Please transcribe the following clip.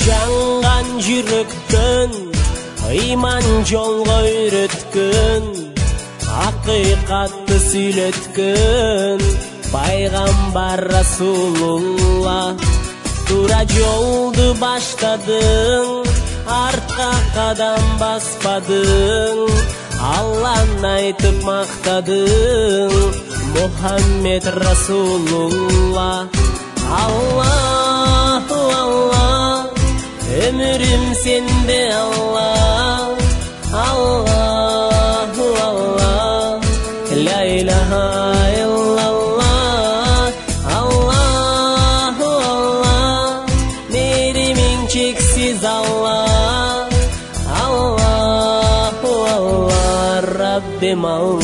жаңған жүректен иман жолға үйреткін, ақиқатты сөйлеткін пайғамбар Расулулла. Тура жолды баштадың, артқа қадам баспадың, Алланы айтып мақтадың, Мұхаммед Расулулла. Аллаху Алла, өмірім сенде Алла. Аллаху Алла, ла илаха илlallah. Аллаху Алла, меремең чексіз Алла. Аллаху Алла, Раббим Алла.